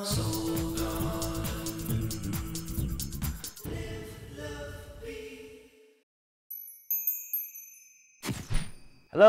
Hello,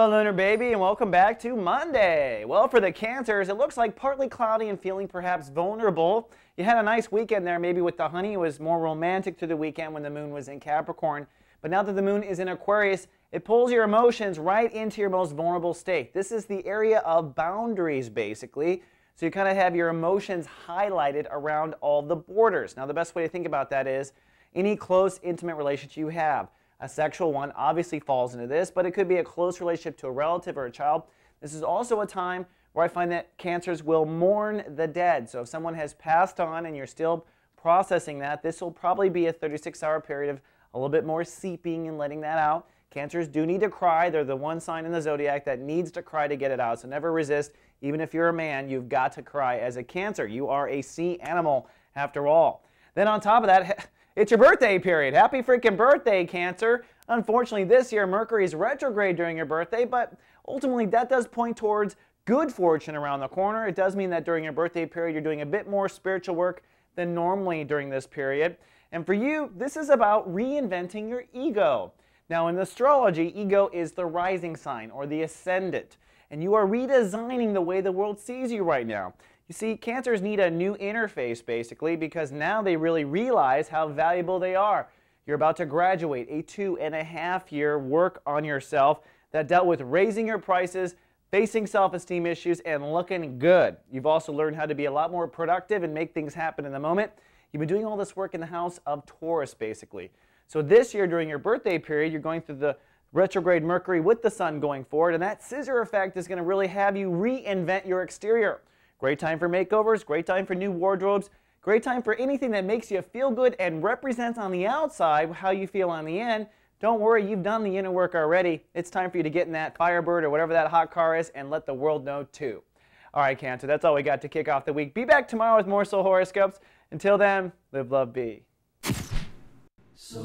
Lunar Baby, and welcome back to Monday. Well, for the Cancers, it looks like partly cloudy and feeling perhaps vulnerable. You had a nice weekend there, maybe with the honey. It was more romantic through the weekend when the moon was in Capricorn. But now that the moon is in Aquarius, it pulls your emotions right into your most vulnerable state. This is the area of boundaries, basically. So you kind of have your emotions highlighted around all the borders. Now, the best way to think about that is any close, intimate relationship you have. A sexual one obviously falls into this, but it could be a close relationship to a relative or a child. This is also a time where I find that Cancers will mourn the dead. So if someone has passed on and you're still processing that, this will probably be a 36-hour period of a little bit more seeping and letting that out. Cancers do need to cry. They're the one sign in the zodiac that needs to cry to get it out. So never resist. Even if you're a man, you've got to cry as a Cancer. You are a sea animal after all. Then on top of that, it's your birthday period. Happy freaking birthday, Cancer. Unfortunately, this year, Mercury is retrograde during your birthday, but ultimately that does point towards good fortune around the corner. It does mean that during your birthday period, you're doing a bit more spiritual work than normally during this period. And for you, this is about reinventing your ego. Now, in astrology, ego is the rising sign or the ascendant, and you are redesigning the way the world sees you right now. You see, Cancers need a new interface, basically, because now they really realize how valuable they are. You're about to graduate a 2.5-year work on yourself that dealt with raising your prices, facing self-esteem issues, and looking good. You've also learned how to be a lot more productive and make things happen in the moment. You've been doing all this work in the house of Taurus, basically. So this year, during your birthday period, you're going through the retrograde Mercury with the Sun going forward, and that scissor effect is going to really have you reinvent your exterior. Great time for makeovers, great time for new wardrobes, great time for anything that makes you feel good and represents on the outside how you feel on the end. Don't worry, you've done the inner work already. It's time for you to get in that Firebird or whatever that hot car is and let the world know too. All right, Cancer, that's all we got to kick off the week. Be back tomorrow with more soul horoscopes. Until then, live, love, be. So